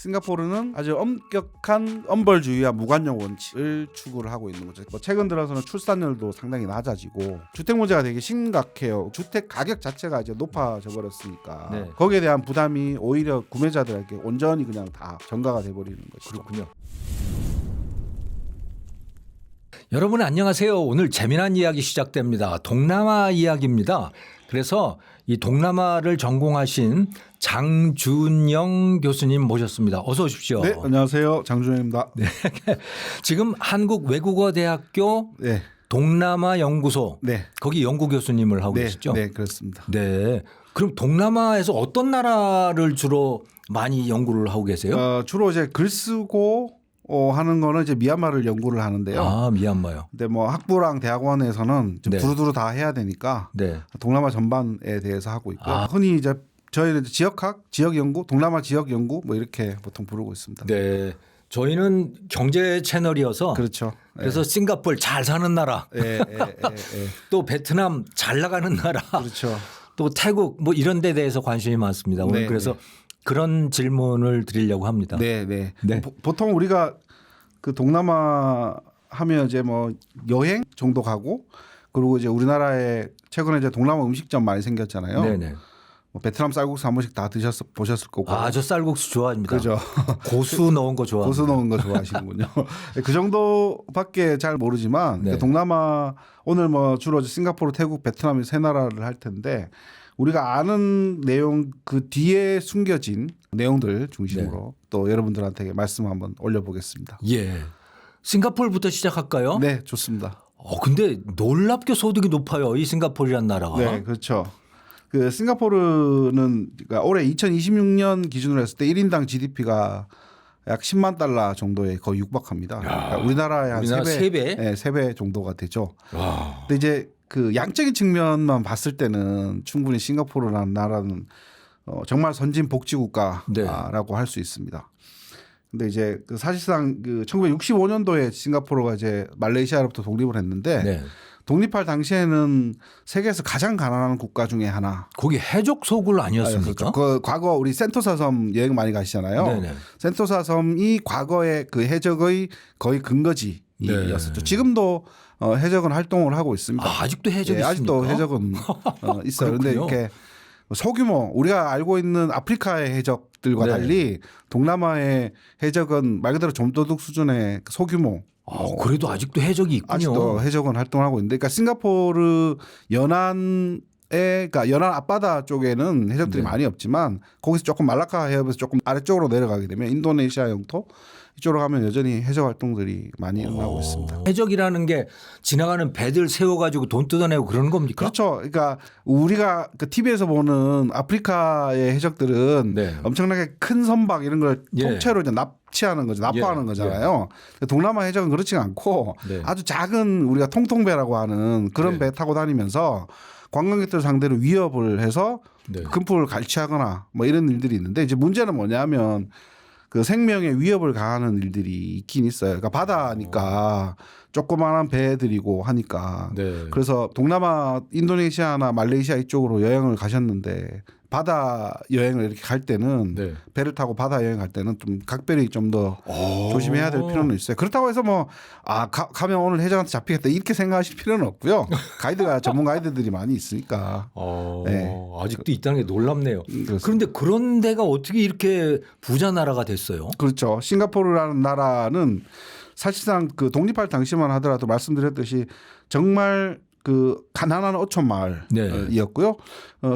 싱가포르는 아주 엄격한 엄벌주의와 무관용 원칙을 추구를 하고 있는 거죠. 뭐 최근 들어서는 출산율도 상당히 낮아지고 주택 문제가 되게 심각해요. 주택 가격 자체가 이제 높아져 버렸으니까 네. 거기에 대한 부담이 오히려 구매자들에게 온전히 그냥 다 전가가 돼버리는 거죠. 그렇군요. 여러분 안녕하세요. 오늘 재미난 이야기 시작됩니다. 동남아 이야기입니다. 그래서 이 동남아를 전공하신 장준영 교수님 모셨습니다. 어서 오십시오. 네, 안녕하세요. 장준영입니다. 네. 지금 한국외국어대학교 네. 동남아 연구소 네. 거기 연구 교수님을 하고 네, 계시죠? 네, 그렇습니다. 네. 그럼 동남아에서 어떤 나라를 주로 많이 연구를 하고 계세요? 주로 이제 글 쓰고 하는 거는 이제 미얀마를 연구를 하는데요. 아, 미얀마요. 근데 뭐 학부랑 대학원에서는 좀 네. 두루두루 다 해야 되니까 네. 동남아 전반에 대해서 하고 있고요. 아. 흔히 이제 저희는 지역학, 지역 연구, 동남아 지역 연구 뭐 이렇게 보통 부르고 있습니다. 네. 저희는 경제 채널이어서 그렇죠. 그래서 싱가포르 잘 사는 나라, 예, 예, 예, 예. 또 베트남 잘 나가는 나라, 그렇죠. 또 태국 뭐 이런 데 대해서 관심이 많습니다. 오늘 네, 그래서 네. 그런 질문을 드리려고 합니다. 네, 네. 네. 보통 우리가 그 동남아 하면 이제 뭐 여행 정도 가고 그리고 이제 우리나라에 최근에 이제 동남아 음식점 많이 생겼잖아요. 네네. 뭐 베트남 쌀국수 한 번씩 다 보셨을 거고. 아, 저 쌀국수 좋아합니다. 그죠. 고수 넣은 거 좋아합니다. 고수 넣은 거 좋아하시는군요. 그 정도밖에 잘 모르지만 네. 그 동남아 오늘 뭐 주로 싱가포르, 태국, 베트남 세 나라를 할 텐데 우리가 아는 내용 그 뒤에 숨겨진 내용들 중심으로 또 여러분들한테 말씀 한번 올려보겠습니다. 예. 싱가포르부터 시작할까요? 네, 좋습니다. 근데 놀랍게 소득이 높아요. 이 싱가포르란 나라가. 네, 그렇죠. 그 싱가포르는 그러니까 올해 2026년 기준으로 했을 때 1인당 GDP가 약 10만 달러 정도에 거의 육박합니다. 그러니까 우리나라의 한 우리나라 3배, 세 배? 네, 3배 정도가 되죠. 와. 근데 이제 그 양적인 측면만 봤을 때는 충분히 싱가포르라는 나라는 정말 선진 복지 국가라고 할 수 있습니다. 근데 이제 그 사실상 그 1965년도에 싱가포르가 이제 말레이시아로부터 독립을 했는데 네. 독립할 당시에는 세계에서 가장 가난한 국가 중에 하나. 거기 해적 소굴 아니었습니까? 그렇죠. 그 과거 우리 센토사 섬 여행 많이 가시잖아요. 네네. 센토사 섬이 과거의 그 해적의 거의 근거지였었죠. 네. 지금도 해적은 활동을 하고 있습니다. 아, 아직도 해적이 있습니까? 아직도 해적은 있어요. 그런데 그렇군요. 이렇게 소규모 우리가 알고 있는 아프리카의 해적들과 네. 달리 동남아의 해적은 말 그대로 좀도둑 수준의 소규모. 그래도 아직도 해적이 있군요. 아직도 해적은 활동하고 있는데, 그러니까 싱가포르 그러니까 연안 앞바다 쪽에는 해적들이 네. 많이 없지만 거기서 조금 말라카 해협에서 조금 아래쪽으로 내려가게 되면 인도네시아 영토 이쪽으로 가면 여전히 해적 활동들이 많이 일어나고 있습니다. 해적이라는 게 지나가는 배들 세워가지고 돈 뜯어내고 그러는 겁니까? 그렇죠. 그러니까 우리가 그 TV에서 보는 아프리카의 해적들은 네. 엄청나게 큰 선박 이런 걸 예. 통째로 이제 납치하는 거죠. 납포하는 예. 거잖아요. 동남아 해적은 그렇지 않고 네. 아주 작은 우리가 통통배라고 하는 그런 네. 배 타고 다니면서 관광객들 상대로 위협을 해서 네. 금품을 갈취하거나 뭐 이런 일들이 있는데, 이제 문제는 뭐냐면 그 생명에 위협을 가하는 일들이 있긴 있어요. 그러니까 바다니까 조그마한 배들이고 하니까. 네. 그래서 동남아 인도네시아나 말레이시아 이쪽으로 여행을 가셨는데 바다 여행을 이렇게 갈 때는 네. 배를 타고 바다 여행 갈 때는 좀 각별히 좀 더 조심해야 될 필요는 있어요. 그렇다고 해서 뭐 가면 오늘 해적한테 잡히겠다 이렇게 생각하실 필요는 없고요. 가이드가 전문 가이드들이 많이 있으니까. 네. 아직도 있다는 게 놀랍네요. 그렇습니다. 그런데 그런 데가 어떻게 이렇게 부자 나라가 됐어요? 그렇죠. 싱가포르라는 나라는 사실상 그 독립할 당시만 하더라도 말씀드렸듯이 정말 그 가난한 어촌 마을이었고요.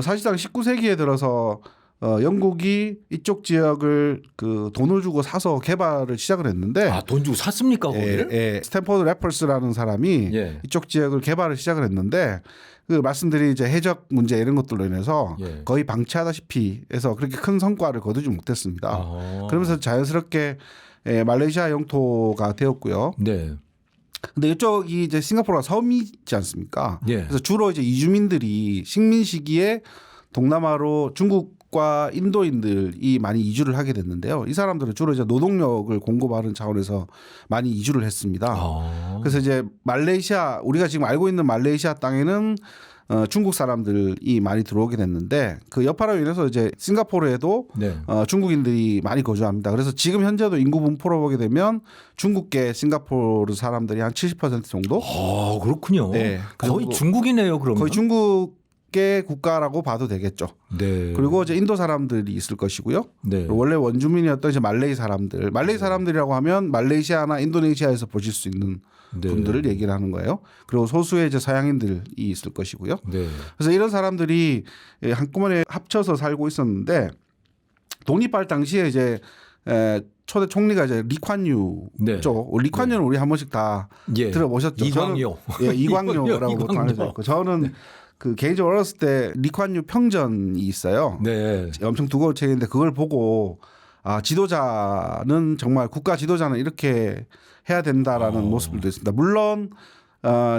사실상 19세기에 들어서 영국이 이쪽 지역을 그 돈을 주고 사서 개발을 시작을 했는데, 돈 주고 샀습니까 거기를? 스탠포드 래퍼스라는 사람이 예. 이쪽 지역을 개발을 시작을 했는데, 그 말씀드린 이제 해적 문제 이런 것들로 인해서 예. 거의 방치하다시피 해서 그렇게 큰 성과를 거두지 못했습니다. 그러면서 자연스럽게 말레이시아 영토가 되었고요. 네. 근데 이쪽이 이제 싱가포르가 섬이지 않습니까? 예. 그래서 주로 이제 이주민들이 식민 시기에 동남아로 중국과 인도인들이 많이 이주를 하게 됐는데요. 이 사람들은 주로 이제 노동력을 공급하는 차원에서 많이 이주를 했습니다. 그래서 이제 말레이시아, 우리가 지금 알고 있는 말레이시아 땅에는 중국 사람들이 많이 들어오게 됐는데 그 여파로 인해서 이제 싱가포르에도 네. 중국인들이 많이 거주합니다. 그래서 지금 현재도 인구 분포로 보게 되면 중국계 싱가포르 사람들이 한 70% 정도. 아, 그렇군요. 네. 거의 중국이네요, 그러면. 거의 중국계 국가라고 봐도 되겠죠. 네. 그리고 이제 인도 사람들이 있을 것이고요. 네. 원래 원주민이었던 이제 말레이 사람들. 말레이 사람들이라고 하면 말레이시아나 인도네시아에서 보실 수 있는 네. 분들을 얘기를 하는 거예요. 그리고 소수의 이제 서양인들이 있을 것이고요. 네. 그래서 이런 사람들이 한꺼번에 합쳐서 살고 있었는데 독립할 당시에 이제 초대 총리가 이제 리콴유죠. 네. 리콴유는 우리 한 번씩 다 예. 들어보셨죠. 이광요. 저는, 이광요라고 보통 알려져 있고 저는 그 개인적으로 어렸을 때 리콴유 평전이 있어요. 네. 엄청 두꺼운 책인데 그걸 보고 아 지도자는 정말 국가 지도자는 이렇게 해야 된다라는 모습들도 있습니다. 물론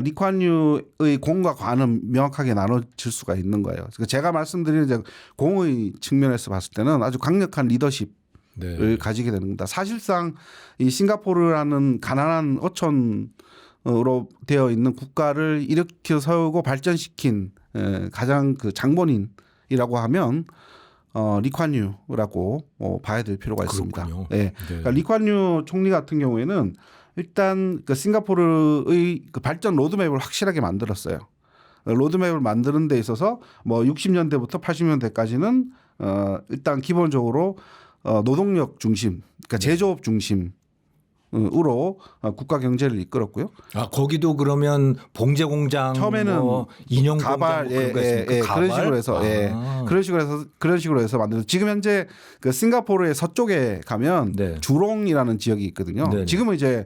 리콴유의 공과 관은 명확하게 나눠질 수가 있는 거예요. 그러니까 제가 말씀드리는 이제 공의 측면에서 봤을 때는 아주 강력한 리더십을 네. 가지게 되는 겁니다. 사실상 이 싱가포르라는 가난한 어촌으로 되어 있는 국가를 일으켜 세우고 발전시킨 가장 그 장본인이라고 하면 리콴유라고 봐야 될 필요가 있습니다. 그렇군요. 네. 네. 그러니까 리콴유 총리 같은 경우에는 일단 그 싱가포르의 그 발전 로드맵을 확실하게 만들었어요. 로드맵을 만드는 데 있어서 뭐 60년대부터 80년대까지는 일단 기본적으로 노동력 중심, 그러니까 제조업 중심. 으로 국가 경제를 이끌었고요. 아 거기도 그러면 봉제 공장, 처음에는 뭐 인형 가발, 공장 뭐 그런 거 있습니까? 그런 식으로 해서, 그런 식으로 해서 만들어서 지금 현재 그 싱가포르의 서쪽에 가면 네. 주롱이라는 지역이 있거든요. 네네. 지금은 이제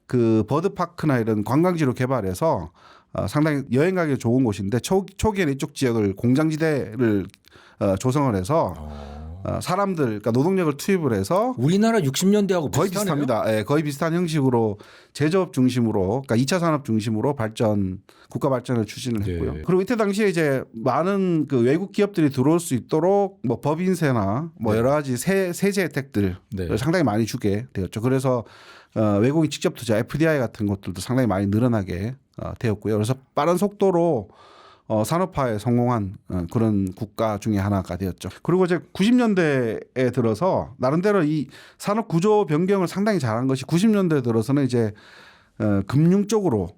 그 버드 파크나 이런 관광지로 개발해서 상당히 여행 가기 좋은 곳인데 초기에는 이쪽 지역을 공장지대를 조성을 해서. 사람들, 그러니까 노동력을 투입을 해서 우리나라 60년대하고 거의 비슷합니다. 예, 거의 비슷한 형식으로 제조업 중심으로, 그러니까 2차 산업 중심으로 국가 발전을 추진을 했고요. 네. 그리고 이때 당시에 이제 많은 그 외국 기업들이 들어올 수 있도록 뭐 법인세나 뭐 여러 가지 세제 혜택들을 네. 상당히 많이 주게 되었죠. 그래서 외국인 직접 투자 FDI 같은 것들도 상당히 많이 늘어나게 되었고요. 그래서 빠른 속도로 산업화에 성공한 그런 국가 중에 하나가 되었죠. 그리고 이제 90년대에 들어서 나름대로 이 산업 구조 변경을 상당히 잘한 것이 90년대에 들어서는 이제 금융 쪽으로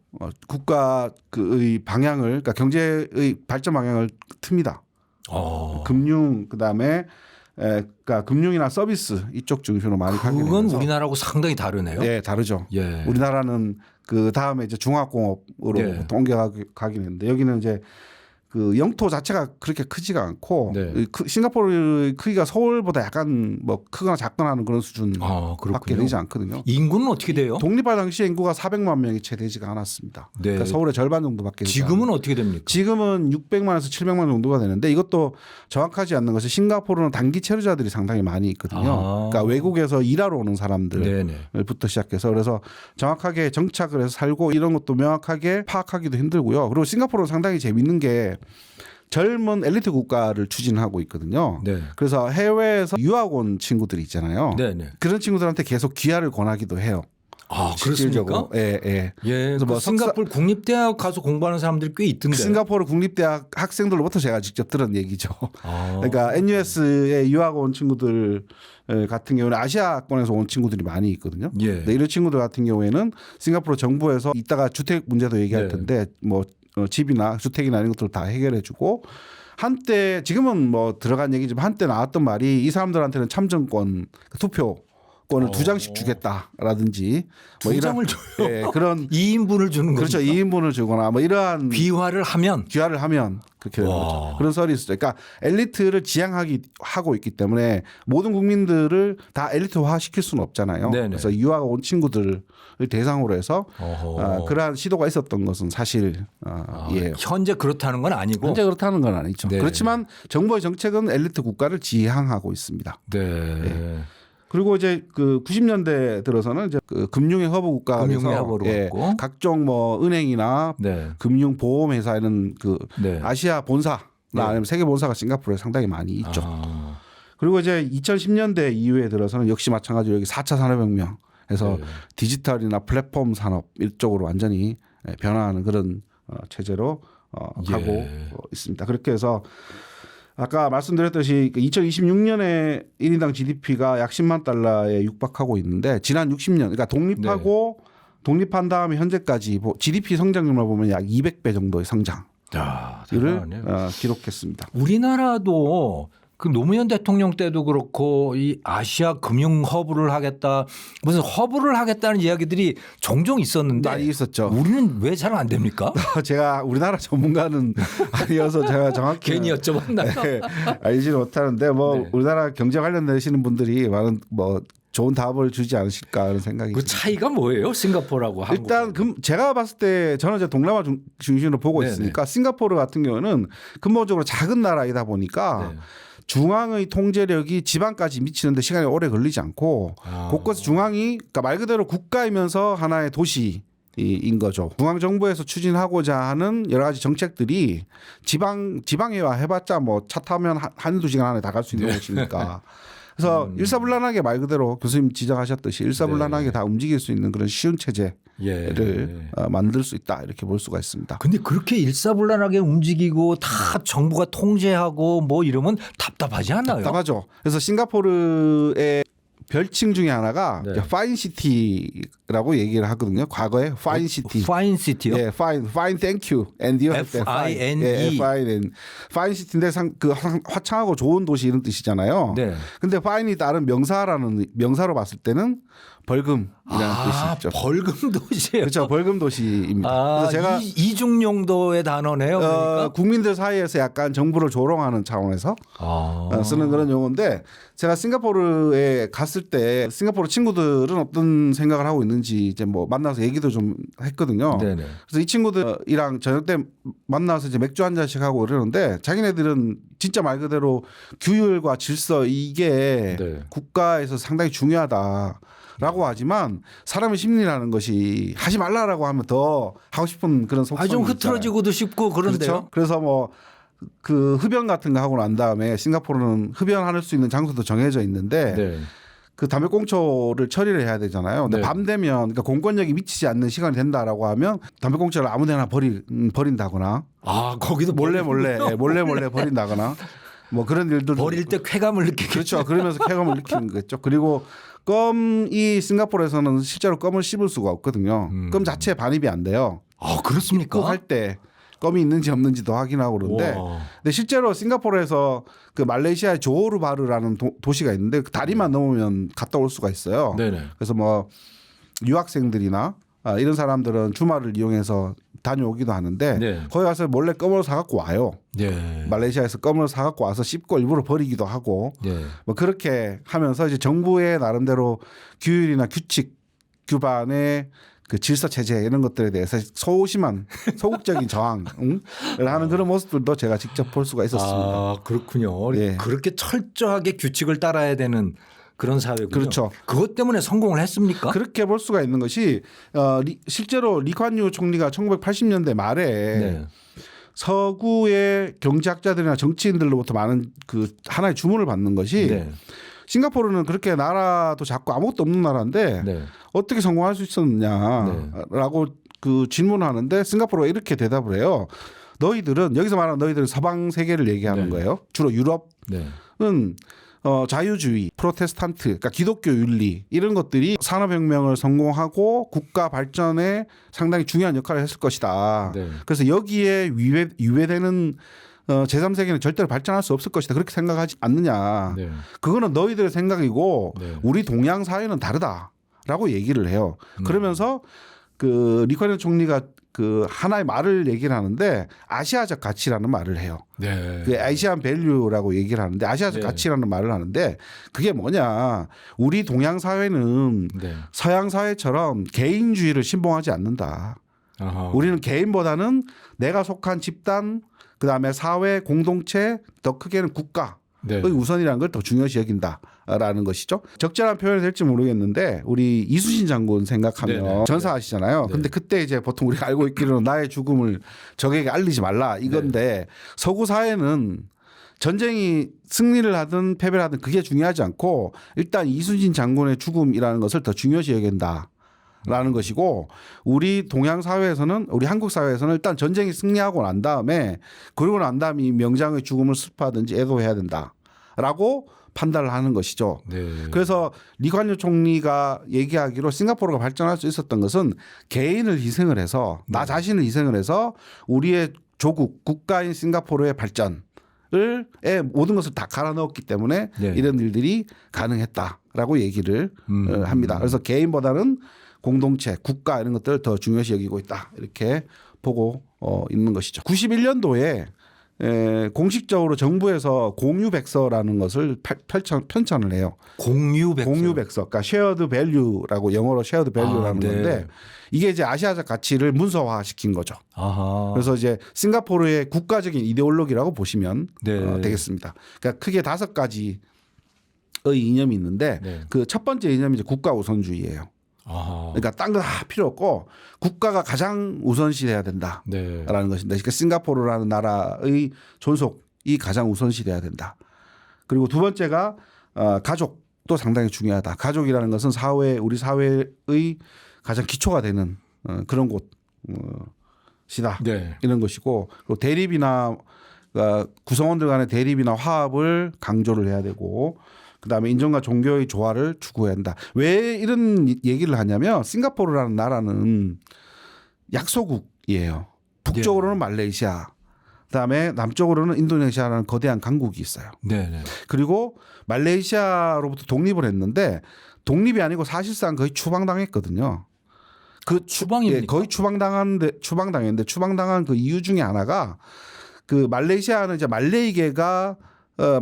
국가의 방향을, 그러니까 경제의 발전 방향을 틉니다. 금융 그다음에 그러니까 금융이나 서비스 이쪽 중심으로 많이 가게 되면서 그건 우리나라하고 상당히 다르네요. 네, 다르죠. 예. 우리나라는 그 다음에 이제 중화공업으로 네. 옮겨가긴 했는데 여기는 이제 그 영토 자체가 그렇게 크지가 않고 네. 싱가포르의 크기가 서울보다 약간 뭐 크거나 작거나 하는 그런 수준밖에 그렇군요. 되지 않거든요. 인구는 어떻게 돼요? 독립할 당시에 인구가 400만 명이 채 되지가 않았습니다. 네. 그러니까 서울의 절반 정도밖에 되지 지금은 않아요. 어떻게 됩니까? 지금은 600만에서 700만 정도가 되는데 이것도 정확하지 않는 것이 싱가포르는 단기 체류자들이 상당히 많이 있거든요. 그러니까 외국에서 일하러 오는 사람들부터 시작해서 그래서 정확하게 정착을 해서 살고 이런 것도 명확하게 파악하기도 힘들고요. 그리고 싱가포르는 상당히 재밌는 게 젊은 엘리트 국가를 추진하고 있거든요. 네. 그래서 해외에서 유학 온 친구들이 있잖아요. 네네. 그런 친구들한테 계속 귀화를 권하기도 해요. 그렇습니까? 예, 예. 그래서 뭐 싱가포르 국립대학 가서 공부하는 사람들이 꽤 있던데. 싱가포르 국립대학 학생들로부터 제가 직접 들은 얘기죠. 그러니까 NUS에 유학 온 친구들 같은 경우는 아시아권에서 온 친구들이 많이 있거든요. 예. 근데 이런 친구들 같은 경우에는 싱가포르 정부에서 이따가 주택 문제도 얘기할 텐데 뭐 집이나 주택이나 이런 것들을 다 해결해주고 한때 지금은 뭐 들어간 얘기지만 한때 나왔던 말이 이 사람들한테는 참정권 투표권을 2장씩 주겠다라든지 뭐 두 장을 줘요. 예, 그런 2인분을 주는 거죠. 그렇죠. 2인분을 주거나 뭐 이러한 귀화를 하면 그렇게 되는 거죠. 그런 썰이 있어요. 그러니까 엘리트를 지향하고 있기 때문에 모든 국민들을 다 엘리트화 시킬 수는 없잖아요. 네네. 그래서 유학 온 친구들을 대상으로 해서 그러한 시도가 있었던 것은 사실이에요. 현재 그렇다는 건 아니고. 현재 그렇다는 건 아니죠. 네. 그렇지만 정부의 정책은 엘리트 국가를 지향하고 있습니다. 네. 그리고 이제 그 90년대 들어서는 이제 그 금융의 허브 국가에서 각종 뭐 은행이나 금융 보험 회사에는 그 아시아 본사나 아니면 세계 본사가 싱가포르에 상당히 많이 있죠. 그리고 이제 2010년대 이후에 들어서는 역시 마찬가지로 여기 4차 산업혁명에서 디지털이나 플랫폼 산업 이쪽으로 완전히 변화하는 그런 체제로 가고 있습니다. 그렇게 해서 아까 말씀드렸듯이 2026년에 1인당 GDP가 약 10만 달러에 육박하고 있는데 지난 60년 그러니까 독립한 다음에 현재까지 GDP 성장률만 보면 약 200배 정도의 성장을 기록했습니다. 우리나라도 그 노무현 대통령 때도 그렇고 이 아시아 금융 허브를 하겠다 무슨 허브를 하겠다는 이야기들이 종종 있었는데 많이 있었죠. 우리는 왜 잘 안 됩니까? 제가 우리나라 전문가는 아니어서 제가 정확히 괜히 여쭤봤나요? 네, 알지는 못하는데 우리나라 경제 관련되시는 분들이 많은 좋은 답을 주지 않으실까 하는 생각이 그 차이가 뭐예요? 싱가포르하고 한국. 일단 제가 봤을 때 저는 이제 동남아 중심으로 보고 있으니까 싱가포르 같은 경우는 근본적으로 작은 나라이다 보니까 중앙의 통제력이 지방까지 미치는데 시간이 오래 걸리지 않고 곳곳 중앙이 그러니까 말 그대로 국가이면서 하나의 도시인 거죠. 중앙 정부에서 추진하고자 하는 여러 가지 정책들이 지방에와 해봤자 뭐 차 타면 한두 시간 안에 다 갈 수 있는 곳이니까. 그래서 일사불란하게 말 그대로 교수님 지적하셨듯이 일사불란하게 다 움직일 수 있는 그런 쉬운 체제를 만들 수 있다 이렇게 볼 수가 있습니다. 근데 그렇게 일사불란하게 움직이고 다 정부가 통제하고 뭐 이러면 답답하지 않나요? 답답하죠. 그래서 싱가포르의 별칭 중에 하나가 파인시티라고 얘기를 하거든요. 과거에 파인시티. 파인시티요? 네, fine, thank you, and you have F-I-N-E. 파인시티인데 그 화창하고 좋은 도시 이런 뜻이잖아요. 네. 근데 파인이 다른 명사로 봤을 때는 벌금이라는 뜻이 있죠. 벌금 도시예요. 그렇죠. 벌금 도시입니다. 그래서 제가 이중 용도의 단어네요. 그러니까? 국민들 사이에서 약간 정부를 조롱하는 차원에서 쓰는 그런 용어인데 제가 싱가포르에 갔을 때 싱가포르 친구들은 어떤 생각을 하고 있는지 이제 뭐 만나서 얘기도 좀 했거든요. 네네. 그래서 이 친구들이랑 저녁 때 만나서 이제 맥주 한 잔씩 하고 이러는데 자기네들은 진짜 말 그대로 규율과 질서 이게 국가에서 상당히 중요하다. 라고 하지만 사람의 심리라는 것이 하지 말라라고 하면 더 하고 싶은 그런 속성이 좀 흐트러지고도 싶고 그런데요. 그렇죠? 그래서 뭐 그 흡연 같은 거 하고 난 다음에 싱가포르는 흡연할 수 있는 장소도 정해져 있는데 그 담배꽁초를 처리를 해야 되잖아요. 근데 밤 되면 그러니까 공권력이 미치지 않는 시간이 된다라고 하면 담배꽁초를 아무데나 버린다거나 거기도 몰래 버린다거나 뭐 그런 일들도 버릴 때 쾌감을 느끼게 그렇죠. 그러면서 쾌감을 느끼는 거겠죠. 그리고 껌이 싱가포르에서는 실제로 껌을 씹을 수가 없거든요. 껌 자체에 반입이 안 돼요. 그렇습니까? 입국할 때 껌이 있는지 없는지도 확인하고 그러는데 근데 실제로 싱가포르에서 그 말레이시아의 조호르바르라는 도시가 있는데 그 다리만 넘으면 갔다 올 수가 있어요. 그래서 뭐 유학생들이나 이런 사람들은 주말을 이용해서 다녀오기도 하는데 거기 가서 몰래 껌을 사갖고 와요. 말레이시아에서 껌을 사갖고 와서 씹고 일부러 버리기도 하고 뭐 그렇게 하면서 이제 정부의 나름대로 규율이나 규칙 규반의 그 질서 체제 이런 것들에 대해서 소심한 소극적인 저항을 하는 그런 모습들도 제가 직접 볼 수가 있었습니다. 그렇군요. 그렇게 철저하게 규칙을 따라야 되는 그런 사회군요. 그렇죠. 그것 때문에 성공을 했습니까? 그렇게 볼 수가 있는 것이 실제로 리콴유 총리가 1980년대 말에 서구의 경제학자들이나 정치인들로부터 많은 그 하나의 주문을 받는 것이 싱가포르는 그렇게 나라도 작고 아무것도 없는 나라인데 어떻게 성공할 수 있었느냐라고 그 질문하는데 싱가포르가 이렇게 대답을 해요. 너희들은 여기서 말하는 너희들은 서방 세계를 얘기하는 거예요. 주로 유럽은 자유주의, 프로테스탄트, 그러니까 기독교 윤리 이런 것들이 산업혁명을 성공하고 국가 발전에 상당히 중요한 역할을 했을 것이다. 그래서 여기에 위배되는 제3세계는 절대로 발전할 수 없을 것이다. 그렇게 생각하지 않느냐. 그거는 너희들의 생각이고 우리 동양 사회는 다르다라고 얘기를 해요. 그러면서 그 리콴유 총리가 그 하나의 말을 얘기를 하는데 아시아적 가치라는 말을 해요. 그 아시안 밸류라고 얘기를 하는데 아시아적 가치라는 말을 하는데 그게 뭐냐. 우리 동양 사회는 서양 사회처럼 개인주의를 신봉하지 않는다. 우리는 개인보다는 내가 속한 집단 그다음에 사회 공동체 더 크게는 국가의 우선이라는 걸 더 중요시 여긴다라는 것이죠. 적절한 표현이 될지 모르겠는데 우리 이수신 장군 생각하면 전사하시잖아요. 근데 그때 이제 보통 우리가 알고 있기로는 나의 죽음을 적에게 알리지 말라 이건데 서구 사회는 전쟁이 승리를 하든 패배를 하든 그게 중요하지 않고 일단 이수신 장군의 죽음이라는 것을 더 중요시 여긴다. 라는 것이고 우리 동양 사회에서는 우리 한국 사회에서는 일단 전쟁이 승리하고 난 다음에 그러고 난 다음에 이 명장의 죽음을 슬퍼하든지 애도해야 된다라고 판단을 하는 것이죠. 네. 그래서 리관유 총리가 얘기하기로 싱가포르가 발전할 수 있었던 것은 개인을 희생을 해서 나 자신을 희생을 해서 우리의 조국 국가인 싱가포르의 발전에 모든 것을 다 갈아 넣었기 때문에 네. 이런 일들이 가능했다라고 얘기를 합니다. 그래서 개인보다는 공동체, 국가 이런 것들을 더 중요시 여기고 있다 이렇게 보고 있는 것이죠. 91년도에 공식적으로 정부에서 공유백서라는 것을 편찬을 해요. 공유백서. 공유백서, 그러니까 쉐어드 밸류라고 영어로 쉐어드 밸류라는 네. 건데 이게 이제 아시아적 가치를 문서화시킨 거죠. 아하. 그래서 이제 싱가포르의 국가적인 이데올로기라고 보시면 네. 되겠습니다. 그러니까 크게 5가지의 이념이 있는데 네. 그 첫 번째 이념이 이제 국가 우선주의예요. 아하. 그러니까 딴 거 다 필요 없고 국가가 가장 우선시돼야 된다라는 네. 것입니다. 그러니까 싱가포르라는 나라의 존속이 가장 우선시돼야 된다. 그리고 두 번째가 가족도 상당히 중요하다. 가족이라는 것은 우리 사회의 가장 기초가 되는 그런 곳이다. 네. 이런 것이고 그리고 대립이나 구성원들 간의 대립이나 화합을 강조를 해야 되고 그다음에 인종과 종교의 조화를 추구해야 한다. 왜 이런 얘기를 하냐면 싱가포르라는 나라는 약소국이에요. 북쪽으로는 말레이시아, 그다음에 남쪽으로는 인도네시아라는 거대한 강국이 있어요. 네. 그리고 말레이시아로부터 독립을 했는데 독립이 아니고 사실상 거의 추방당했거든요. 그 추방입니까? 예, 거의 추방당했는데 추방당한 그 이유 중에 하나가 그 말레이시아는 이제 말레이계가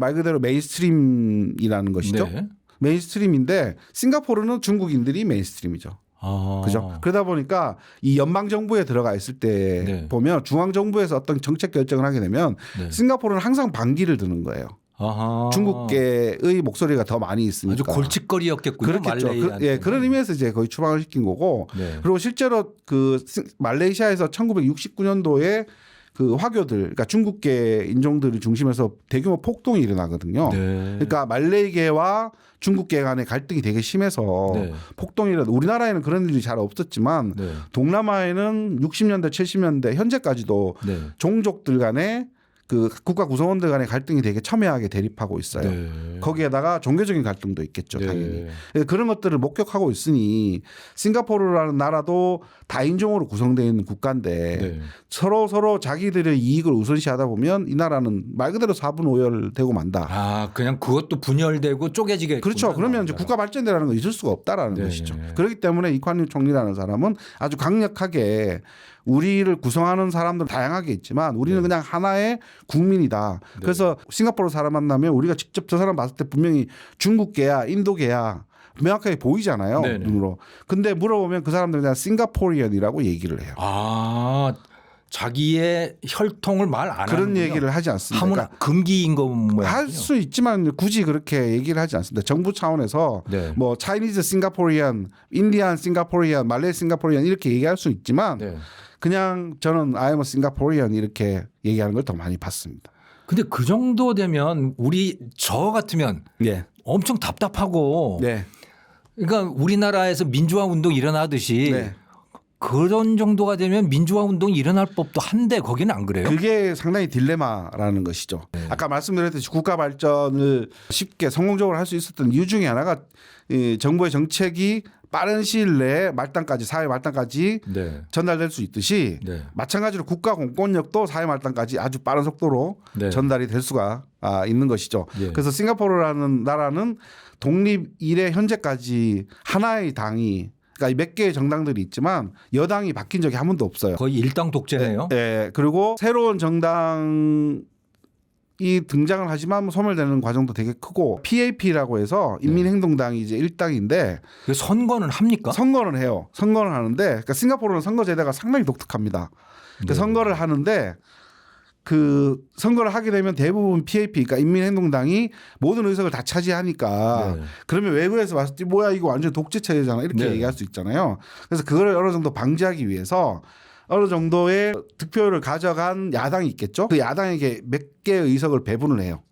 말 그대로 메인스트림이라는 것이죠. 네. 메인스트림인데 싱가포르는 중국인들이 메인스트림이죠. 아. 그죠? 그러다 보니까 이 연방 정부에 들어가 있을 때 네. 보면 중앙 정부에서 어떤 정책 결정을 하게 되면 네. 싱가포르는 항상 반기를 드는 거예요. 아하. 중국계의 목소리가 더 많이 있으니까. 아주 골칫거리였겠군요. 그렇겠죠. 말레이한테는. 그런 의미에서 이제 거의 추방을 시킨 거고. 네. 그리고 실제로 그 말레이시아에서 1969년도에 그 화교들, 그러니까 중국계 인종들을 중심해서 대규모 폭동이 일어나거든요. 네. 그러니까 말레이계와 중국계 간의 갈등이 되게 심해서 네. 폭동이라도 우리나라에는 그런 일이 잘 없었지만 네. 동남아에는 60년대, 70년대 현재까지도 네. 종족들 간의 그 국가 구성원들 간의 갈등이 되게 첨예하게 대립하고 있어요. 네. 거기에다가 종교적인 갈등도 있겠죠, 네. 당연히. 그런 것들을 목격하고 있으니 싱가포르라는 나라도 다인종으로 구성되어 있는 국가인데 네. 서로 자기들의 이익을 우선시하다 보면 이 나라는 말 그대로 사분오열되고 만다. 아, 그냥 그것도 분열되고 쪼개지게. 그렇죠. 그러면 이제 국가 발전이라는 건 있을 수가 없다라는 네. 것이죠. 그렇기 때문에 이관유 총리라는 사람은 아주 강력하게 우리를 구성하는 사람들은 다양하게 있지만 우리는 그냥 하나의 국민이다. 그래서 싱가포르 사람 만나면 우리가 직접 저 사람 봤을 때 분명히 중국계야, 인도계야 명확하게 보이잖아요. 네네. 눈으로. 근데 물어보면 그 사람들은 그냥 싱가포리언이라고 얘기를 해요. 아, 자기의 혈통을 말 안 하는 그런 얘기를 하지 않습니다. 하면 금기인 거 뭐야? 할 수 있지만 굳이 그렇게 얘기를 하지 않습니다. 정부 차원에서 네. 뭐 차이니즈 싱가포리안, 인디안 싱가포리안, 말레이 싱가포리안 이렇게 얘기할 수 있지만 네. 그냥 저는 I am a Singaporean 이렇게 얘기하는 걸 더 많이 봤습니다. 근데 그 정도 되면 저 같으면 예. 엄청 답답하고 네. 그러니까 우리나라에서 민주화 운동 일어나듯이 네. 그런 정도가 되면 민주화 운동이 일어날 법도 한데 거기는 안 그래요? 그게 상당히 딜레마라는 것이죠. 아까 말씀드렸듯이 국가 발전을 쉽게 성공적으로 할 수 있었던 이유 중에 하나가 이 정부의 정책이 빠른 시일 내에 사회 말단까지 네. 전달될 수 있듯이 네. 마찬가지로 국가 공권력도 사회 말단까지 아주 빠른 속도로 네. 전달이 될 수가 있는 것이죠. 예. 그래서 싱가포르라는 나라는 독립 이래 현재까지 하나의 당이 그러니까 몇 개의 정당들이 있지만 여당이 바뀐 적이 한 번도 없어요. 거의 일당 독재네요. 네. 그리고 새로운 정당이 등장을 하지만 소멸되는 과정도 되게 크고 PAP라고 해서 인민행동당이 이제 일당인데 선거는 합니까? 선거는 해요. 선거는 하는데 그러니까 싱가포르는 선거 제도가 상당히 독특합니다. 그러니까 선거를 하는데 그 선거를 하게 되면 대부분 PAP 그러니까 인민행동당이 모든 의석을 다 차지하니까 그러면 외국에서 봤을 때 뭐야 이거 완전 독재 체제잖아 이렇게 얘기할 수 있잖아요. 그래서 그걸 어느 정도 방지하기 위해서 어느 정도의 득표율을 가져간 야당이 있겠죠. 그 야당에게 몇 개의 의석을 배분을 해요.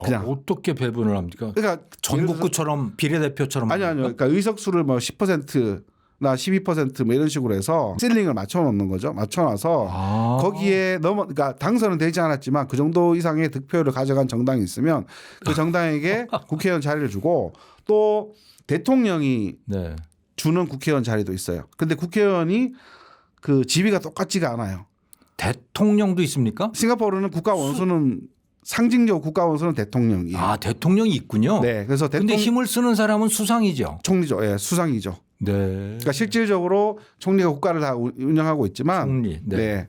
그냥 어떻게 배분을 합니까? 그러니까 전국구처럼 비례대표처럼 아니요. 그러니까 의석수를 뭐 10% 12%뭐 이런 식으로 해서 실링을 맞춰놓는 거죠. 맞춰놔서 거기에 그러니까 당선은 되지 않았지만 그 정도 이상의 득표를 가져간 정당이 있으면 그 정당에게 국회의원 자리를 주고 또 대통령이 네. 주는 국회의원 자리도 있어요. 근데 국회의원이 그 지위가 똑같지가 않아요. 대통령도 있습니까? 싱가포르는 국가 원수는 상징적 국가 원수는 대통령이에요. 아, 대통령이 있군요. 네, 그래서 근데 힘을 쓰는 사람은 수상이죠. 총리죠. 예, 수상이죠. 네. 그러니까 실질적으로 총리가 국가를 다 운영하고 있지만, 총리. 네.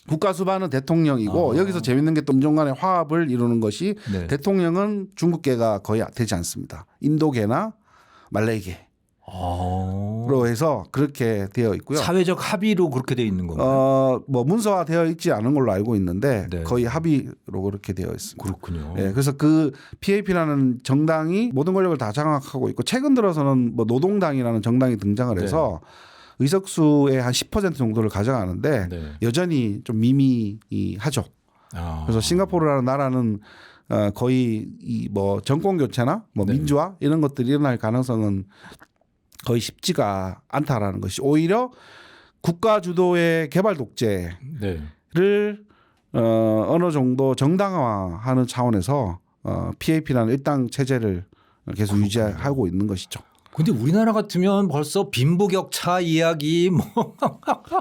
국가 수반은 대통령이고 여기서 재밌는 게 또 인종 간의 화합을 이루는 것이 네. 대통령은 중국계가 거의 되지 않습니다. 인도계나 말레이계. 로 해서 그렇게 되어 있고요. 사회적 합의로 그렇게 되어 있는 건가요? 뭐 문서화되어 있지 않은 걸로 알고 있는데 네. 거의 합의로 그렇게 되어 있습니다. 그렇군요. 네, 그래서 그 PAP라는 정당이 모든 권력을 다 장악하고 있고 최근 들어서는 뭐 노동당이라는 정당이 등장을 해서 의석수의 한 10% 정도를 가져가는데 네. 여전히 좀 미미하죠. 그래서 싱가포르라는 나라는 거의 이 뭐 정권 교체나 뭐 네. 민주화 이런 것들이 일어날 가능성은 거의 쉽지가 않다라는 것이 오히려 국가 주도의 개발 독재를 어느 정도 정당화하는 차원에서 PAP라는 일당 체제를 계속 유지하고 있는 것이죠. 근데 우리나라 같으면 벌써 빈부격차 이야기 뭐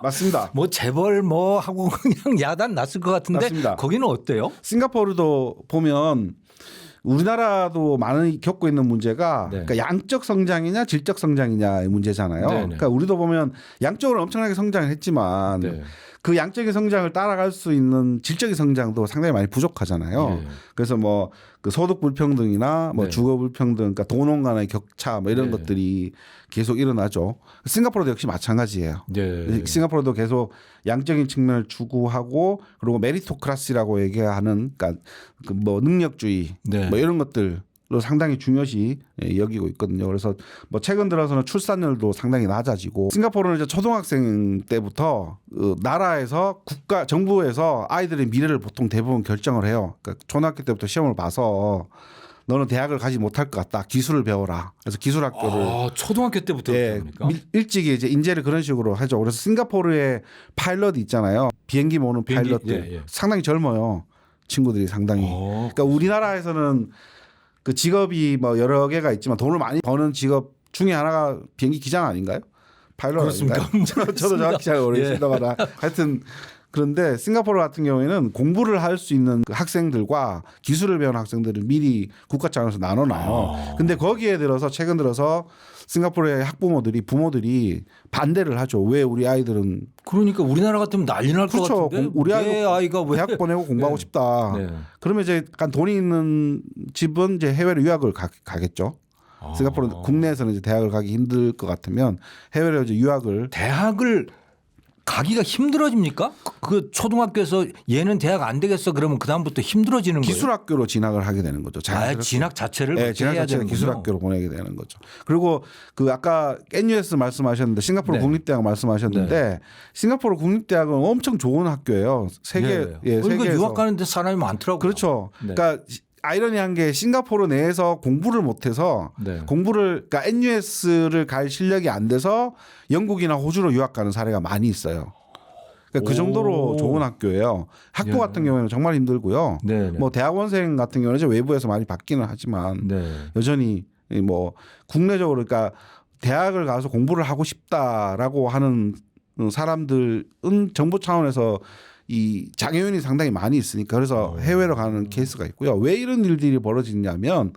맞습니다. 뭐 재벌 뭐 하고 그냥 야단 났을 것 같은데 맞습니다. 거기는 어때요? 싱가포르도 보면 우리나라도 많이 겪고 있는 문제가 네. 그러니까 양적 성장이냐 질적 성장이냐의 문제잖아요. 네네. 그러니까 우리도 보면 양적으로 엄청나게 성장을 했지만 네. 그 양적인 성장을 따라갈 수 있는 질적인 성장도 상당히 많이 부족하잖아요. 네. 그래서 뭐 그 소득 불평등이나 뭐 네. 주거 불평등, 그러니까 돈원 간의 격차 뭐 이런 네. 것들이 계속 일어나죠. 싱가포르도 역시 마찬가지예요. 네. 싱가포르도 계속 양적인 측면을 추구하고 그리고 메리토크라시라고 얘기하는 그러니까 그 뭐 능력주의 네. 뭐 이런 것들로 상당히 중요시 여기고 있거든요. 그래서 뭐 최근 들어서는 출산율도 상당히 낮아지고 싱가포르는 이제 초등학생 때부터 나라에서 국가 정부에서 아이들의 미래를 보통 대부분 결정을 해요. 그러니까 초등학교 때부터 시험을 봐서 너는 대학을 가지 못할 것 같다. 기술을 배워라. 그래서 기술학교를 초등학교 때부터 합니까? 일찍이 이제 인재를 그런 식으로 하죠. 그래서 싱가포르의 파일럿 있잖아요. 비행기 모는 파일럿들 상당히 젊어요. 친구들이 상당히. 그러니까 우리나라에서는 그 직업이 뭐 여러 개가 있지만 돈을 많이 버는 직업 중에 하나가 비행기 기장 아닌가요? 파일럿 그렇습니까? 아닌가요? 저도 정확히 잘 모르겠습니다만 하여튼 그런데 싱가포르 같은 경우에는 공부를 할 수 있는 그 학생들과 기술을 배우는 학생들을 미리 국가 차원에서 나눠놔요. 근데 거기에 들어서 최근 들어서 싱가포르의 학부모들이 부모들이 반대를 하죠. 왜 우리 아이들은 그러니까 우리나라 같으면 난리 날 것 그렇죠. 같은데 우리 아이가 왜 대학 보내고 공부하고 네. 싶다. 네. 그러면 이제 약간 돈이 있는 집은 이제 해외로 유학을 가겠죠. 싱가포르 국내에서는 이제 대학을 가기 힘들 것 같으면 해외로 이제 유학을 대학을 가기가 힘들어집니까? 그 초등학교에서 얘는 대학 안 되겠어 그러면 그 다음부터 힘들어지는 거예요. 기술학교로 진학을 하게 되는 거죠. 진학 자체를 네, 진학 해야 자체를 되는군요. 기술학교로 보내게 되는 거죠. 그리고 그 아까 NUS 말씀하셨는데 싱가포르 네. 국립대학 말씀하셨는데 싱가포르 국립대학은 엄청 좋은 학교예요. 세계 그러니까 세계에서 유학 가는데 사람이 많더라고요. 그렇죠. 네. 그러니까 아이러니한 게 싱가포르 내에서 공부를 못해서 네. 그러니까 NUS를 갈 실력이 안 돼서 영국이나 호주로 유학 가는 사례가 많이 있어요. 그러니까 그 정도로 좋은 학교예요. 학부 같은 경우에는 정말 힘들고요. 네. 뭐 대학원생 같은 경우는 이제 외부에서 많이 받기는 하지만 네. 여전히 뭐 국내적으로 그러니까 대학을 가서 공부를 하고 싶다라고 하는 사람들은 정부 차원에서 이 장애인이 상당히 많이 있으니까 그래서 해외로 가는 케이스가 있고요. 왜 이런 일들이 벌어지냐면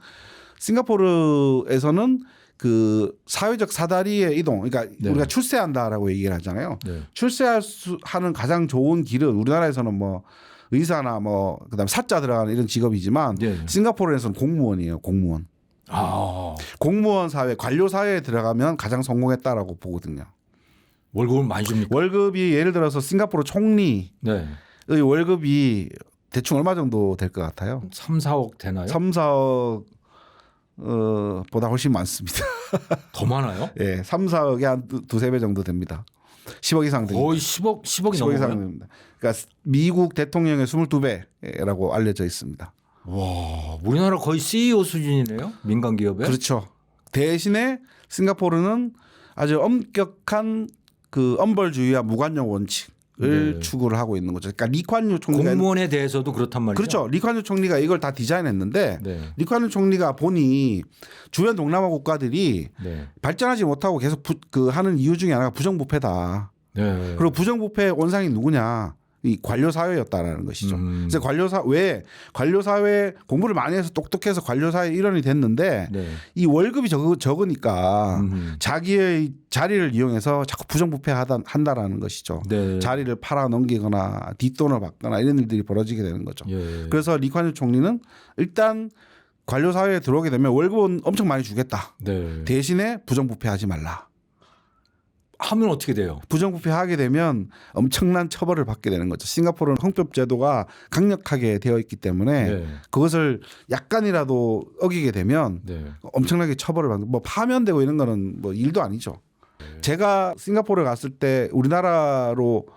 싱가포르에서는 그 사회적 사다리의 이동, 그러니까 우리가 출세한다라고 얘기를 하잖아요. 하는 가장 좋은 길은 우리나라에서는 뭐 의사나 뭐 그다음 사자 들어가는 이런 직업이지만 싱가포르에서는 공무원이에요. 공무원. 공무원 사회, 관료 사회에 들어가면 가장 성공했다라고 보거든요. 월급을 많이 줍니까? 월급이 예를 들어서 싱가포르 총리의 월급이 대충 얼마 정도 될 것 같아요? 3, 4억 되나요? 3, 4억 보다 훨씬 많습니다. 더 많아요? 예, 3, 4억에 한 두세 배 정도 됩니다. 10억 이상 됩니다. 거의 10억이 넘어요. 이상 됩니다. 그러니까 미국 대통령의 22배라고 알려져 있습니다. 와, 우리나라 거의 CEO 수준이네요. 민간 기업에. 그렇죠. 대신에 싱가포르는 아주 엄격한 그 엄벌주의와 무관용 원칙을 추구를 하고 있는 거죠. 그러니까 리콴유 총리가 공무원에 대해서도 그렇단 말이죠. 그렇죠. 리콴유 총리가 이걸 다 디자인했는데 리콴유 총리가 보니 주변 동남아 국가들이 발전하지 못하고 계속 하는 이유 중에 하나가 부정부패다. 그리고 부정부패 원상이 누구냐? 이 관료 사회였다라는 것이죠. 그래서 왜 관료 사회 공부를 많이 해서 똑똑해서 관료 사회 일원이 됐는데 이 월급이 적으니까 자기의 자리를 이용해서 자꾸 부정부패 한다라는 것이죠. 자리를 팔아 넘기거나 뒷돈을 받거나 이런 일들이 벌어지게 되는 거죠. 그래서 리콴유 총리는 일단 관료 사회에 들어오게 되면 월급은 엄청 많이 주겠다. 대신에 부정부패하지 말라. 하면 어떻게 돼요? 부정부패하게 되면 엄청난 처벌을 받게 되는 거죠. 싱가포르는 형법 제도가 강력하게 되어 있기 때문에 그것을 약간이라도 어기게 되면 엄청나게 처벌을 받는. 뭐 파면되고 이런 거는 뭐 일도 아니죠. 제가 싱가포르에 갔을 때 우리나라로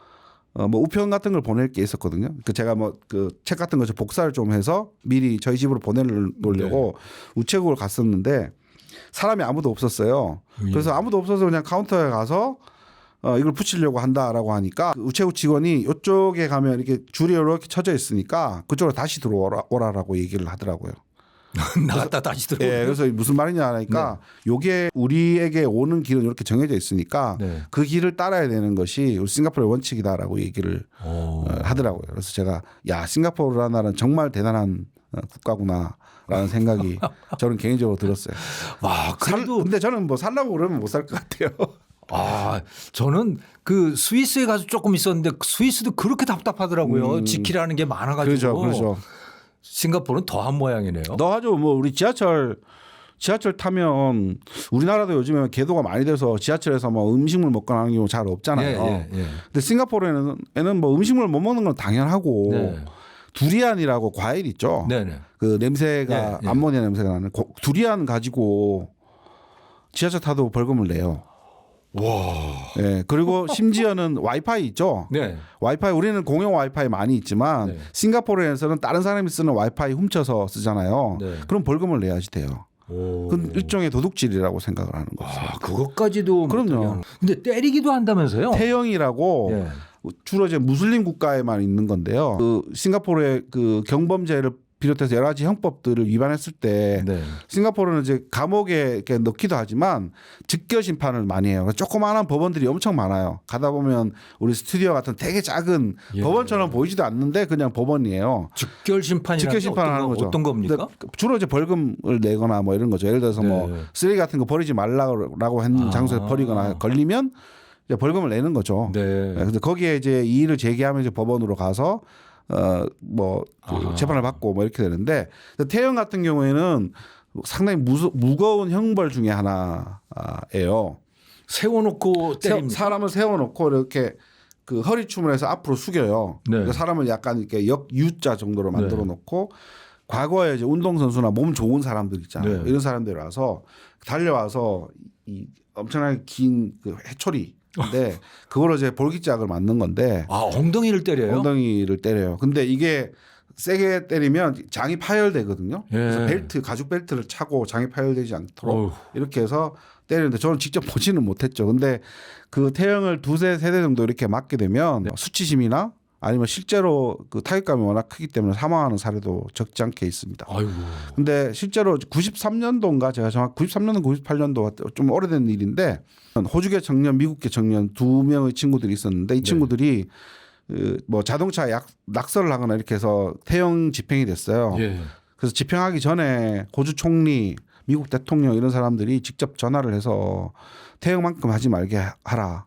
뭐 우편 같은 걸 보낼 게 있었거든요. 그 제가 뭐 그 책 같은 거 복사를 좀 해서 미리 저희 집으로 보내려고 우체국을 갔었는데. 사람이 아무도 없었어요. 그래서 아무도 없어서 그냥 카운터에 가서 이걸 붙이려고 한다라고 하니까 우체국 직원이 이쪽에 가면 이렇게 줄이 이렇게 쳐져 있으니까 그쪽으로 다시 들어오라라고 얘기를 하더라고요. 나갔다 다시 들어오라. 네, 그래서 무슨 말이냐 하니까 요게 우리에게 오는 길은 이렇게 정해져 있으니까 그 길을 따라야 되는 것이 우리 싱가포르의 원칙이다라고 얘기를 하더라고요. 그래서 제가 야 싱가포르라는 나라는 정말 대단한 국가구나라는 생각이 저는 개인적으로 들었어요. 와, 그래도 근데 저는 뭐 살라고 그러면 못 살 것 같아요. 저는 그 스위스에 가서 조금 있었는데 스위스도 그렇게 답답하더라고요. 지키라는 게 많아가지고. 그렇죠. 싱가포르는 더한 모양이네요. 너하죠. 뭐 우리 지하철 타면 우리나라도 요즘에 개도가 많이 돼서 지하철에서 뭐 음식물 먹거나 하는 경우 잘 없잖아요. 근데 싱가포르에는 뭐 음식물 못 먹는 건 당연하고 두리안이라고 과일 있죠. 그 냄새가 암모니아 냄새가 나는 두리안 가지고 지하철 타도 벌금을 내요. 그리고 심지어는 와이파이 있죠. 와이파이 우리는 공용 와이파이 많이 있지만 싱가포르에서는 다른 사람이 쓰는 와이파이 훔쳐서 쓰잖아요. 그럼 벌금을 내야지 돼요. 그건 일종의 도둑질이라고 생각을 하는 거죠. 그것까지도. 그럼요. 근데 때리기도 한다면서요? 태형이라고 주로 이제 무슬림 국가에만 있는 건데요. 그 싱가포르의 그 경범죄를 비롯해서 여러 가지 형법들을 위반했을 때 싱가포르는 이제 감옥에 이렇게 넣기도 하지만 직결 심판을 많이 해요. 조그마한 법원들이 엄청 많아요. 가다 보면 우리 스튜디오 같은 되게 작은 법원처럼 보이지도 않는데 그냥 법원이에요. 직결 심판을 하는 거죠. 어떤 겁니까? 주로 이제 벌금을 내거나 뭐 이런 거죠. 예를 들어서 뭐 쓰레기 같은 거 버리지 말라고 한 장소에 버리거나 걸리면 이제 벌금을 내는 거죠. 그래서 거기에 이제 이의를 제기하면 이제 법원으로 가서 재판을 받고 뭐 이렇게 되는데 태형 같은 경우에는 상당히 무거운 형벌 중에 하나예요. 세워놓고 때립니다. 사람을 세워놓고 이렇게 그 허리춤을 해서 앞으로 숙여요. 그러니까 사람을 약간 이렇게 U자 정도로 만들어 놓고 과거에 이제 운동선수나 몸 좋은 사람들 있잖아요. 이런 사람들이 와서 달려와서 이 엄청나게 긴 그 해초리 근데 그걸로 이제 볼기짝을 맞는 건데. 엉덩이를 때려요? 엉덩이를 때려요. 근데 이게 세게 때리면 장이 파열되거든요. 그래서 가죽 벨트를 차고 장이 파열되지 않도록 이렇게 해서 때리는데 저는 직접 보지는 못했죠. 근데 그 태형을 두세 세대 정도 이렇게 맞게 되면 수치심이나 아니면 실제로 그 타격감이 워낙 크기 때문에 사망하는 사례도 적지 않게 있습니다. 근데 실제로 93년도인가 제가 정확히 93년도 98년도 좀 오래된 일인데 호주계 청년, 미국계 청년 두 명의 친구들이 있었는데 이 친구들이 뭐 자동차 낙서를 하거나 이렇게 해서 태형 집행이 됐어요. 그래서 집행하기 전에 호주 총리, 미국 대통령 이런 사람들이 직접 전화를 해서 태형만큼 하지 말게 하라.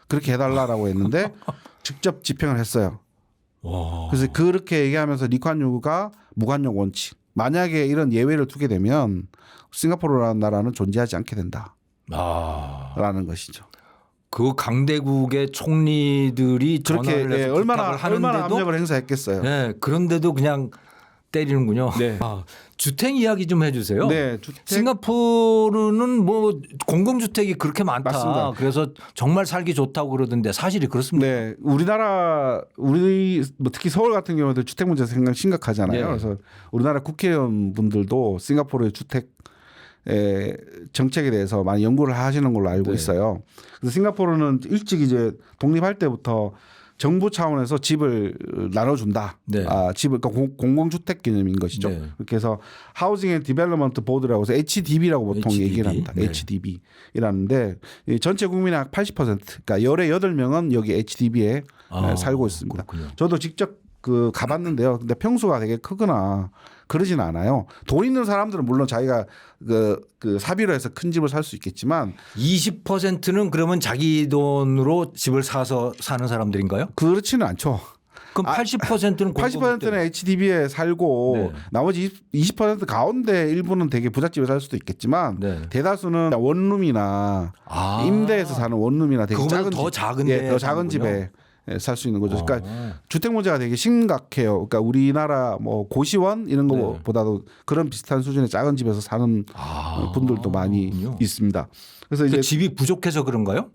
그렇게 해달라라고 했는데 직접 집행을 했어요. 그래서 그렇게 얘기하면서 리콴유가 무관용 원칙. 만약에 이런 예외를 두게 되면 싱가포르라는 나라는 존재하지 않게 된다. 라는 것이죠. 그 강대국의 총리들이 그렇게 전화를 해서 얼마나 하는데도 압력을 행사했겠어요. 그런데도 그냥 때리는군요. 주택 이야기 좀 해주세요. 싱가포르는 뭐 공공주택이 그렇게 많다. 맞습니다. 그래서 정말 살기 좋다고 그러던데 사실이 그렇습니까? 우리 뭐 특히 서울 같은 경우도 주택 문제가 상당히 심각하잖아요. 그래서 우리나라 국회의원 분들도 싱가포르의 주택 정책에 대해서 많이 연구를 하시는 걸로 알고 네. 있어요. 그래서 싱가포르는 일찍 이제 독립할 때부터 정부 차원에서 집을 나눠준다. 네. 집을 그러니까 공공주택 개념인 것이죠. 네. 그렇게 해서 하우징 앤 디벨롭먼트 보드라고 해서 HDB라고 보통 HDB. 얘기를 합니다. 네. HDB라는데 전체 국민의 약 80% 그러니까 열의 8명은 여기 HDB에 살고 있습니다. 그렇군요. 저도 직접 가봤는데요. 근데 평수가 되게 크거나 그러진 않아요. 돈 있는 사람들은 물론 자기가 그 사비로 해서 큰 집을 살 수 있겠지만 20%는 그러면 자기 돈으로 집을 사서 사는 사람들인가요? 그렇지는 않죠. 그럼 80%는 80%는 HDB에 살고 네. 나머지 20% 가운데 일부는 되게 부잣집에 살 수도 있겠지만 네. 대다수는 원룸이나 임대해서 사는 원룸이나 되게 그거보다 작은 더 집, 작은 예, 데 더 작은 사는군요. 집에 살 수 있는 거죠. 그러니까 주택 문제가 되게 심각해요. 그러니까 우리나라 뭐 고시원 이런 거보다도 그런 비슷한 수준의 작은 집에서 사는 분들도 많이 그렇군요. 있습니다. 그래서 이제 집이 부족해서 그런가요?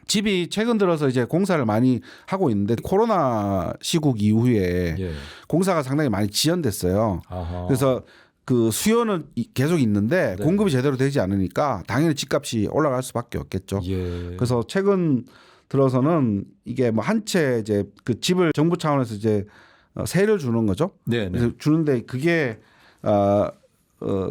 집이 최근 들어서 이제 공사를 많이 하고 있는데 코로나 시국 이후에 예. 공사가 상당히 많이 지연됐어요. 아하. 그래서 그 수요는 계속 있는데 네. 공급이 제대로 되지 않으니까 당연히 집값이 올라갈 수밖에 없겠죠. 예. 그래서 최근 들어서는 이게 뭐 한 채 이제 그 집을 정부 차원에서 이제 세를 주는 거죠. 네. 그래서 주는데 그게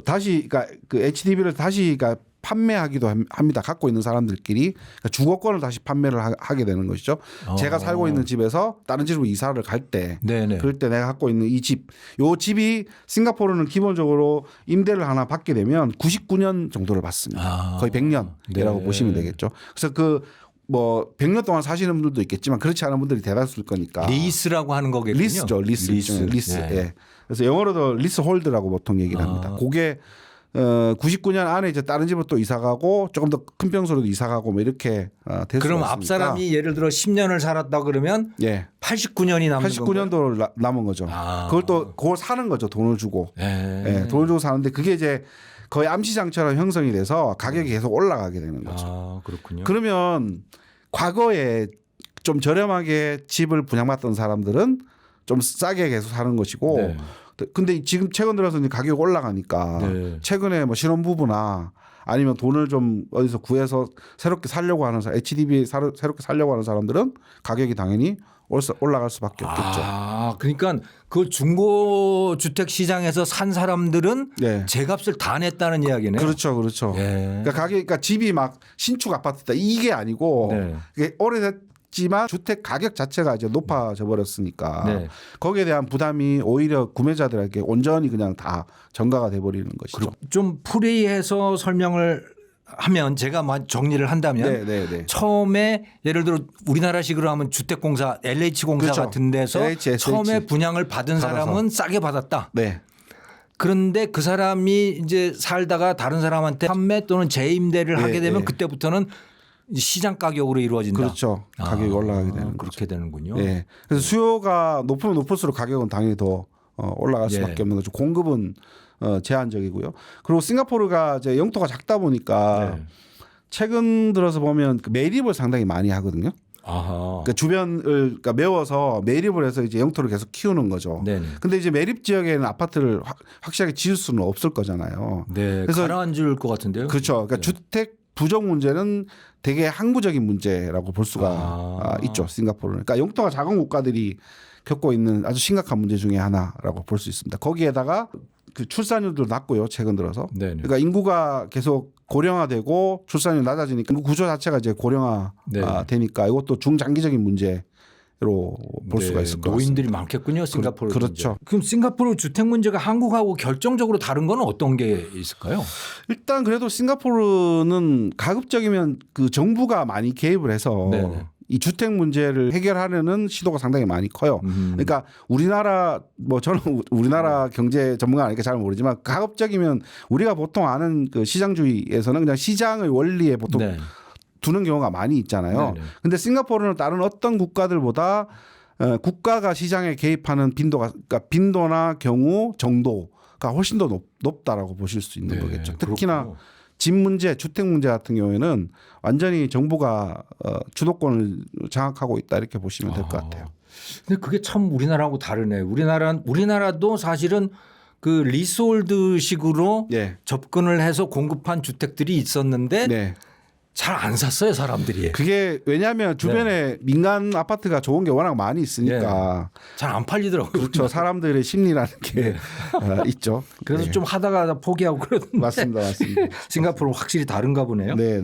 다시 그러니까 그 HDB를 다시 그러니까 판매하기도 합니다. 갖고 있는 사람들끼리 그러니까 주거권을 다시 판매를 하게 되는 것이죠. 제가 살고 있는 집에서 다른 집으로 이사를 갈 때, 네네. 그럴 때 내가 갖고 있는 이 집, 요 집이 싱가포르는 기본적으로 임대를 하나 받게 되면 99년 정도를 받습니다. 거의 100년이라고 네. 보시면 되겠죠. 그래서 뭐 100년 동안 사시는 분들도 있겠지만 그렇지 않은 분들이 대다수일 거니까. 리스라고 하는 거겠군요. 리스죠. 리스. 네. 예. 그래서 영어로도 리스 홀드라고 보통 얘기를 합니다. 그게 99년 안에 이제 다른 집으로 또 이사 가고 조금 더 큰 평수로 이사 가고 뭐 이렇게 될 그럼 수가 앞 있으니까. 사람이 예를 들어 10년을 살았다 그러면 예. 89년이 남는 건가요? 89년도 남은 거죠. 그걸 사는 거죠. 돈을 주고. 예, 돈을 주고 사는데 그게 이제 거의 암시장처럼 형성이 돼서 가격이 계속 올라가게 되는 거죠. 그렇군요. 그러면 과거에 좀 저렴하게 집을 분양받던 사람들은 좀 싸게 계속 사는 것이고 네. 근데 지금 최근 들어서 이제 가격이 올라가니까 네. 최근에 뭐 신혼부부나 아니면 돈을 좀 어디서 구해서 새롭게 살려고 하는 사람, HDB 새롭게 살려고 하는 사람들은 가격이 당연히 올라갈 수밖에 없겠죠. 그러니까 그 중고 주택 시장에서 산 사람들은 네. 제값을 다 냈다는 이야기네요. 그렇죠, 그렇죠. 예. 그러니까 집이 막 신축 아파트다 이게 아니고 네. 이게 오래됐지만 주택 가격 자체가 이제 높아져 버렸으니까 네. 거기에 대한 부담이 오히려 구매자들에게 온전히 그냥 다 전가가 돼 버리는 것이죠. 좀 풀이해서 설명을 하면 제가 정리를 한다면 네. 처음에 예를 들어 우리나라식으로 하면 주택공사 LH공사 그렇죠. 같은 데서 LH, SH. 처음에 분양을 받은 사람은 싸게 받았다. 네. 그런데 그 사람이 이제 살다가 다른 사람한테 판매 또는 재임대를 하게 되면 그때부터는 시장 가격으로 이루어진다. 그렇죠. 가격이 올라가게 되는 그렇게 거죠. 되는군요. 네. 그래서 수요가 높으면 높을수록 가격은 당연히 더 올라갈 수밖에 없는 거죠. 공급은 제한적이고요. 그리고 싱가포르가 이제 영토가 작다 보니까 최근 들어서 보면 그 매립을 상당히 많이 하거든요. 그러니까 주변을 그러니까 메워서 매립을 해서 이제 영토를 계속 키우는 거죠. 네네. 근데 이제 매립 지역에는 아파트를 확실하게 지을 수는 없을 거잖아요. 네. 그래서 가라앉을 것 같은데요. 그렇죠. 그러니까 주택 부족 문제는 되게 항구적인 문제라고 볼 수가 있죠. 싱가포르는. 그러니까 영토가 작은 국가들이 겪고 있는 아주 심각한 문제 중에 하나라고 볼 수 있습니다. 거기에다가 그 출산율도 낮고요. 최근 들어서. 네네. 그러니까 인구가 계속 고령화되고 출산율이 낮아지니까 인구 구조 자체가 이제 고령화 되니까 이것도 중장기적인 문제로 볼 수가 있을 것 같습니다. 노인들이 많겠군요. 싱가포르. 그렇죠. 그럼 싱가포르 주택 문제가 한국하고 결정적으로 다른 건 어떤 게 있을까요? 일단 그래도 싱가포르는 가급적이면 그 정부가 많이 개입을 해서 네네. 이 주택 문제를 해결하려는 시도가 상당히 많이 커요. 그러니까 우리나라 뭐 저는 우리나라 경제 전문가 아니니까 잘 모르지만 가급적이면 우리가 보통 아는 그 시장주의에서는 그냥 시장의 원리에 보통 두는 경우가 많이 있잖아요. 근데 싱가포르는 다른 어떤 국가들보다 국가가 시장에 개입하는 빈도가 빈도나 경우 정도가 훨씬 더 높다라고 보실 수 있는 거겠죠. 특히나 그렇군요. 집 문제, 주택 문제 같은 경우에는 완전히 정부가 주도권을 장악하고 있다 이렇게 보시면 될 것 같아요. 근데 그게 참 우리나라하고 다르네. 우리나라도 사실은 그 리소울드식으로 예. 접근을 해서 공급한 주택들이 있었는데 네. 잘 안 샀어요 사람들이. 그게 왜냐하면 주변에 민간 아파트가 좋은 게 워낙 많이 있으니까 잘 안 팔리더라고요. 그렇죠. 사람들의 심리라는 게 있죠. 그래서 네. 좀 하다가 포기하고 그러던데. 맞습니다. 싱가포르는 확실히 다른가 보네요. 네.